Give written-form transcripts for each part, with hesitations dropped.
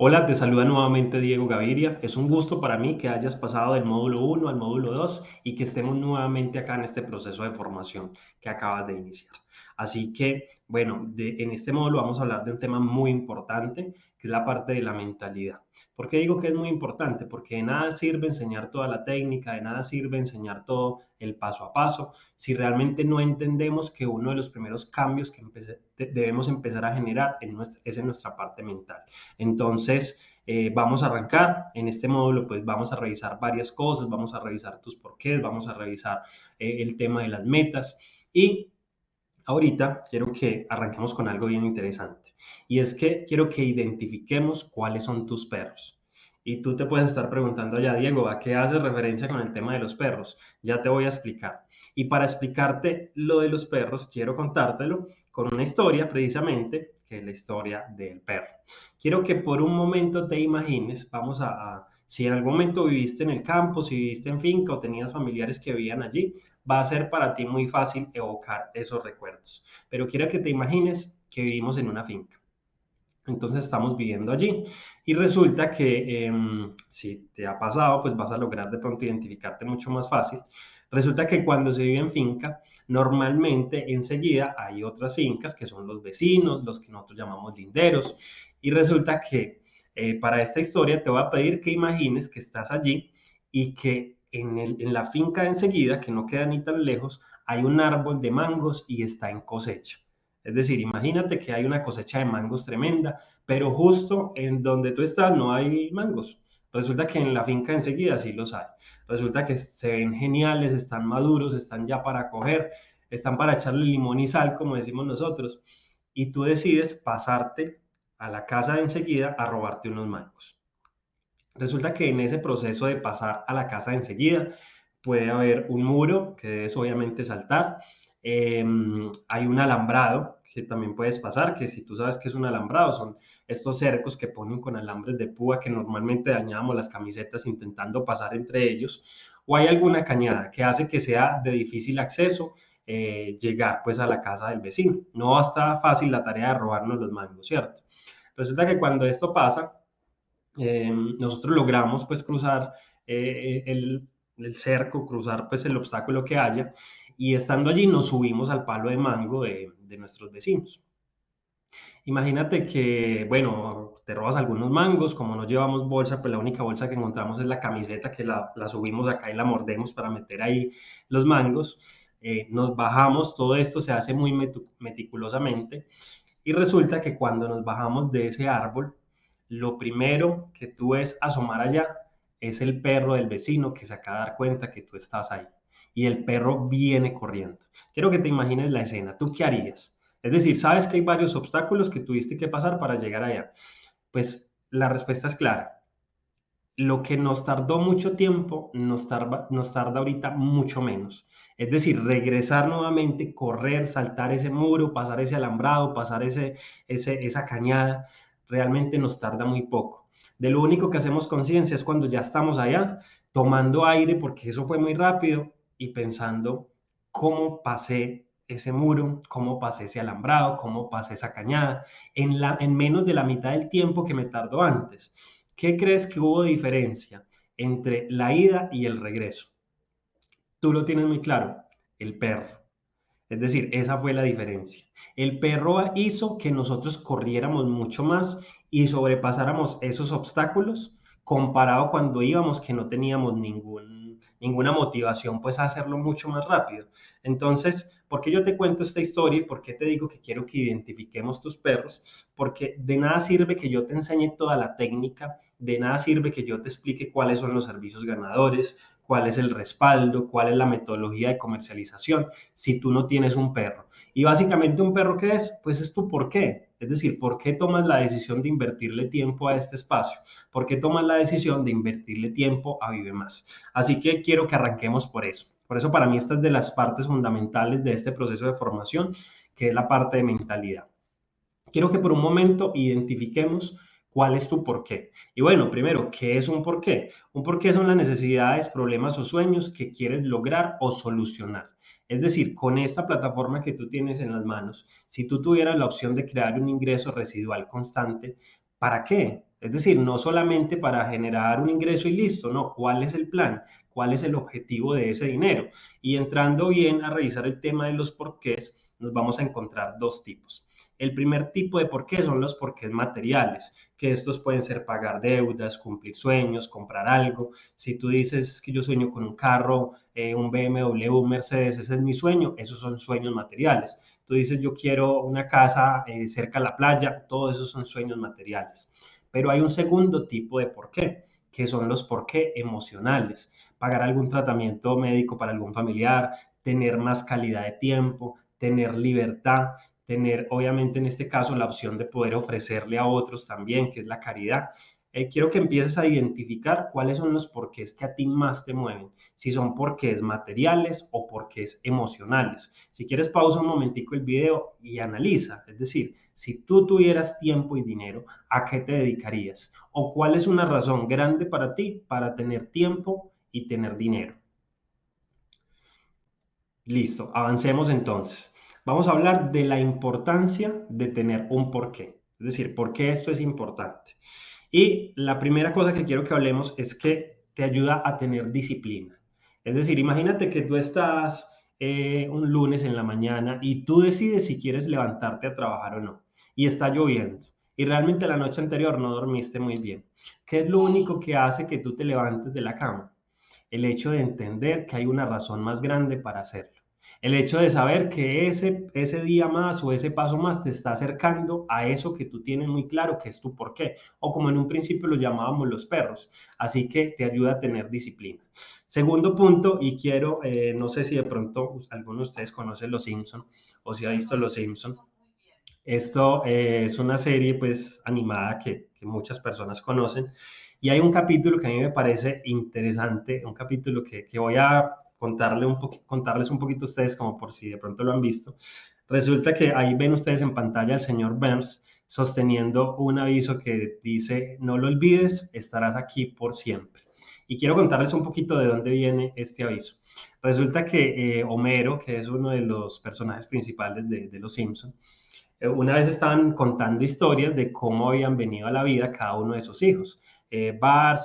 Hola, te saluda nuevamente Diego Gaviria. Es un gusto para mí que hayas pasado del módulo 1 al módulo 2 y que estemos nuevamente acá en este proceso de formación que acabas de iniciar. Así que, bueno, en este módulo vamos a hablar de un tema muy importante, que es la parte de la mentalidad. ¿Por qué digo que es muy importante? Porque de nada sirve enseñar toda la técnica, de nada sirve enseñar todo el paso a paso, si realmente no entendemos que uno de los primeros cambios que debemos empezar a generar es en nuestra parte mental. Entonces, vamos a arrancar. En este módulo, pues vamos a revisar varias cosas, vamos a revisar tus porqués, vamos a revisar el tema de las metas y ahorita quiero que arranquemos con algo bien interesante y es que quiero que identifiquemos cuáles son tus perros. Y tú te puedes estar preguntando ya, Diego, ¿a qué haces referencia con el tema de los perros? Ya te voy a explicar. Y para explicarte lo de los perros, quiero contártelo con una historia precisamente, que es la historia del perro. Quiero que por un momento te imagines, si en algún momento viviste en el campo, si viviste en finca o tenías familiares que vivían allí, va a ser para ti muy fácil evocar esos recuerdos. Pero quiero que te imagines que vivimos en una finca. Entonces estamos viviendo allí y resulta que si te ha pasado, pues vas a lograr de pronto identificarte mucho más fácil. Resulta que cuando se vive en finca, normalmente enseguida hay otras fincas que son los vecinos, los que nosotros llamamos linderos. Y resulta que para esta historia te voy a pedir que imagines que estás allí y que en la finca de enseguida, que no queda ni tan lejos, hay un árbol de mangos y está en cosecha. Es decir, imagínate que hay una cosecha de mangos tremenda, pero justo en donde tú estás no hay mangos. Resulta que en la finca enseguida sí los hay. Resulta que se ven geniales, están maduros, están ya para coger, están para echarle limón y sal, como decimos nosotros. Y tú decides pasarte a la casa de enseguida a robarte unos mangos. Resulta que en ese proceso de pasar a la casa de enseguida puede haber un muro que debes obviamente saltar. Hay un alambrado que también puedes pasar, que si tú sabes que es un alambrado, son estos cercos que ponen con alambres de púa que normalmente dañábamos las camisetas intentando pasar entre ellos. O hay alguna cañada que hace que sea de difícil acceso llegar pues a la casa del vecino. No va a estar fácil la tarea de robarnos los mangos, ¿cierto? Resulta que cuando esto pasa, nosotros logramos pues cruzar el cerco, cruzar pues el obstáculo que haya y estando allí nos subimos al palo de mango de nuestros vecinos. Imagínate que, bueno, te robas algunos mangos, como no llevamos bolsa, pues la única bolsa que encontramos es la camiseta que la subimos acá y la mordemos para meter ahí los mangos. Nos bajamos, todo esto se hace muy meticulosamente y resulta que cuando nos bajamos de ese árbol, lo primero que tú ves asomar allá es el perro del vecino que se acaba de dar cuenta que tú estás ahí. Y el perro viene corriendo. Quiero que te imagines la escena. ¿Tú qué harías? Es decir, sabes que hay varios obstáculos que tuviste que pasar para llegar allá. Pues la respuesta es clara. Lo que nos tardó mucho tiempo, nos tarda ahorita mucho menos. Es decir, regresar nuevamente, correr, saltar ese muro, pasar ese alambrado, pasar esa cañada, realmente nos tarda muy poco. De lo único que hacemos conciencia es cuando ya estamos allá, tomando aire, porque eso fue muy rápido, y pensando cómo pasé ese muro, cómo pasé ese alambrado, cómo pasé esa cañada, en menos de la mitad del tiempo que me tardó antes. ¿Qué crees que hubo de diferencia entre la ida y el regreso? Tú lo tienes muy claro, el perro. Es decir, esa fue la diferencia. El perro hizo que nosotros corriéramos mucho más y sobrepasáramos esos obstáculos comparado cuando íbamos que no teníamos ninguna motivación pues a hacerlo mucho más rápido. Entonces, ¿por qué yo te cuento esta historia y por qué te digo que quiero que identifiquemos tus perros? Porque de nada sirve que yo te enseñe toda la técnica, de nada sirve que yo te explique cuáles son los servicios ganadores, cuál es el respaldo, cuál es la metodología de comercialización, si tú no tienes un perro. Y básicamente un perro, ¿qué es? Pues es tu por qué. Es decir, ¿por qué tomas la decisión de invertirle tiempo a este espacio? ¿Por qué tomas la decisión de invertirle tiempo a Vive Más? Así que quiero que arranquemos por eso. Por eso para mí esta es de las partes fundamentales de este proceso de formación, que es la parte de mentalidad. Quiero que por un momento identifiquemos cuál es tu porqué. Y bueno, primero, ¿qué es un porqué? Un porqué son las necesidades, problemas o sueños que quieres lograr o solucionar. Es decir, con esta plataforma que tú tienes en las manos, si tú tuvieras la opción de crear un ingreso residual constante, ¿para qué? Es decir, no solamente para generar un ingreso y listo, no, ¿cuál es el plan? ¿Cuál es el objetivo de ese dinero? Y entrando bien a revisar el tema de los porqués, nos vamos a encontrar dos tipos. El primer tipo de porqué son los porqués materiales, que estos pueden ser pagar deudas, cumplir sueños, comprar algo. Si tú dices que yo sueño con un carro, un BMW, un Mercedes, ese es mi sueño, esos son sueños materiales. Tú dices yo quiero una casa cerca a la playa, todos esos son sueños materiales. Pero hay un segundo tipo de porqué, que son los porqué emocionales. Pagar algún tratamiento médico para algún familiar, tener más calidad de tiempo, tener libertad, tener obviamente en este caso la opción de poder ofrecerle a otros también, que es la caridad. Quiero que empieces a identificar cuáles son los porqués que a ti más te mueven, si son porqués materiales o porqués emocionales. Si quieres, pausa un momentico el video y analiza, es decir, si tú tuvieras tiempo y dinero, ¿a qué te dedicarías? ¿O cuál es una razón grande para ti para tener tiempo y tener dinero? Listo, avancemos entonces. Vamos a hablar de la importancia de tener un porqué, es decir, por qué esto es importante. Y la primera cosa que quiero que hablemos es que te ayuda a tener disciplina. Es decir, imagínate que tú estás un lunes en la mañana y tú decides si quieres levantarte a trabajar o no. Y está lloviendo. Y realmente la noche anterior no dormiste muy bien. ¿Qué es lo único que hace que tú te levantes de la cama? El hecho de entender que hay una razón más grande para hacerlo. El hecho de saber que ese día más o ese paso más te está acercando a eso que tú tienes muy claro que es tu porqué, o como en un principio lo llamábamos los perros. Así que te ayuda a tener disciplina. Segundo punto, y quiero, no sé si de pronto alguno de ustedes conoce Los Simpson o si ha visto Los Simpson. Esto es una serie pues animada que muchas personas conocen y hay un capítulo que a mí me parece interesante, un capítulo que voy a contarles un poquito a ustedes como por si de pronto lo han visto. Resulta que ahí ven ustedes en pantalla al señor Burns sosteniendo un aviso que dice, no lo olvides, estarás aquí por siempre. Y quiero contarles un poquito de dónde viene este aviso. Resulta que Homero, que es uno de los personajes principales de Los Simpson, una vez estaban contando historias de cómo habían venido a la vida cada uno de sus hijos. Bart,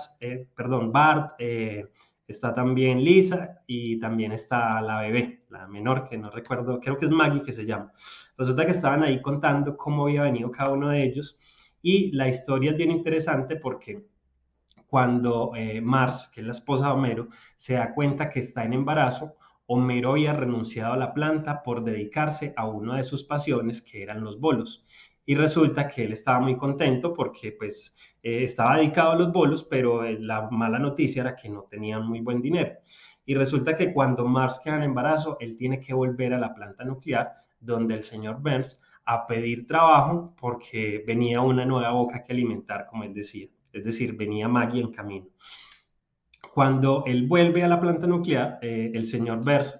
está también Lisa y también está la bebé, la menor, que no recuerdo, creo que es Maggie que se llama. Resulta que estaban ahí contando cómo había venido cada uno de ellos y la historia es bien interesante porque cuando Marge, que es la esposa de Homero, se da cuenta que está en embarazo, Homero había renunciado a la planta por dedicarse a una de sus pasiones, que eran los bolos. Y resulta que él estaba muy contento porque pues estaba dedicado a los bolos, pero la mala noticia era que no tenían muy buen dinero. Y resulta que cuando Marge queda en embarazo, él tiene que volver a la planta nuclear, donde el señor Burns a pedir trabajo porque venía una nueva boca que alimentar, como él decía. Es decir, venía Maggie en camino. Cuando él vuelve a la planta nuclear, el señor Burns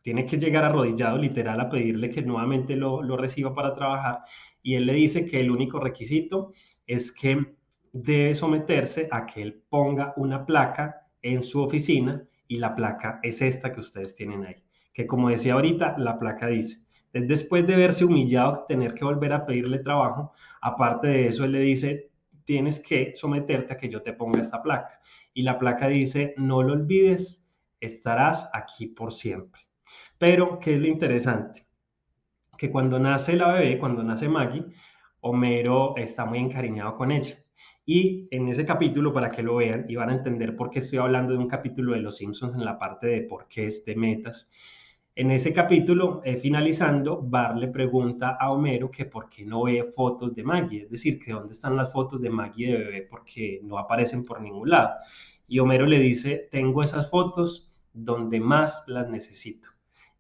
tiene que llegar arrodillado literal a pedirle que nuevamente lo reciba para trabajar y él le dice que el único requisito es que debe someterse a que él ponga una placa en su oficina y la placa es esta que ustedes tienen ahí, que como decía ahorita, la placa dice, después de verse humillado, tener que volver a pedirle trabajo, aparte de eso, él le dice, tienes que someterte a que yo te ponga esta placa y la placa dice, no lo olvides, estarás aquí por siempre. Pero, ¿qué es lo interesante? Que cuando nace la bebé, cuando nace Maggie, Homero está muy encariñado con ella. Y en ese capítulo, para que lo vean y van a entender por qué estoy hablando de un capítulo de Los Simpsons en la parte de por qué de metas, en ese capítulo, finalizando, Bart le pregunta a Homero que por qué no ve fotos de Maggie, es decir, que dónde están las fotos de Maggie de bebé porque no aparecen por ningún lado. Y Homero le dice, tengo esas fotos donde más las necesito.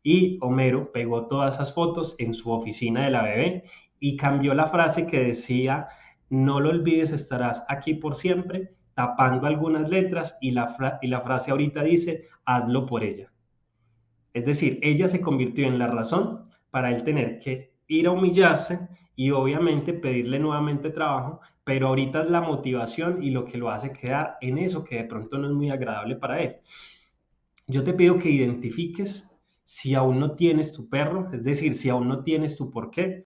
Y Homero pegó todas esas fotos en su oficina de la bebé y cambió la frase que decía, no lo olvides, estarás aquí por siempre, tapando algunas letras y la frase ahorita dice, hazlo por ella. Es decir, ella se convirtió en la razón para él tener que ir a humillarse y obviamente pedirle nuevamente trabajo, pero ahorita es la motivación y lo que lo hace quedar en eso que de pronto no es muy agradable para él. Yo te pido que identifiques si aún no tienes tu perro, es decir, si aún no tienes tu porqué,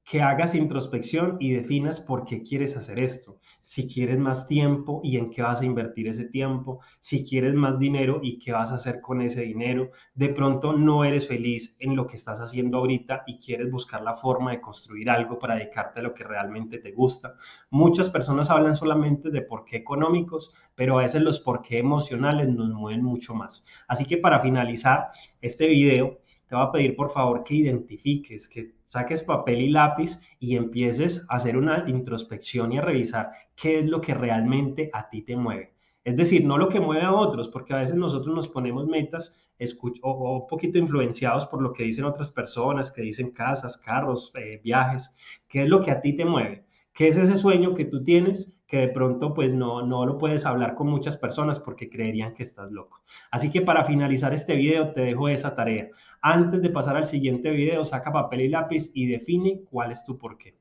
que hagas introspección y definas por qué quieres hacer esto. Si quieres más tiempo y en qué vas a invertir ese tiempo, si quieres más dinero y qué vas a hacer con ese dinero. De pronto no eres feliz en lo que estás haciendo ahorita y quieres buscar la forma de construir algo para dedicarte a lo que realmente te gusta. Muchas personas hablan solamente de por qué económicos, pero a veces los por qué emocionales nos mueven mucho más. Así que para finalizar este video, te voy a pedir por favor que identifiques, que saques papel y lápiz y empieces a hacer una introspección y a revisar qué es lo que realmente a ti te mueve. Es decir, no lo que mueve a otros, porque a veces nosotros nos ponemos metas o un poquito influenciados por lo que dicen otras personas, que dicen casas, carros, viajes. ¿Qué es lo que a ti te mueve? ¿Qué es ese sueño que tú tienes que de pronto pues no lo puedes hablar con muchas personas porque creerían que estás loco? Así que para finalizar este video te dejo esa tarea. Antes de pasar al siguiente video, saca papel y lápiz y define cuál es tu porqué.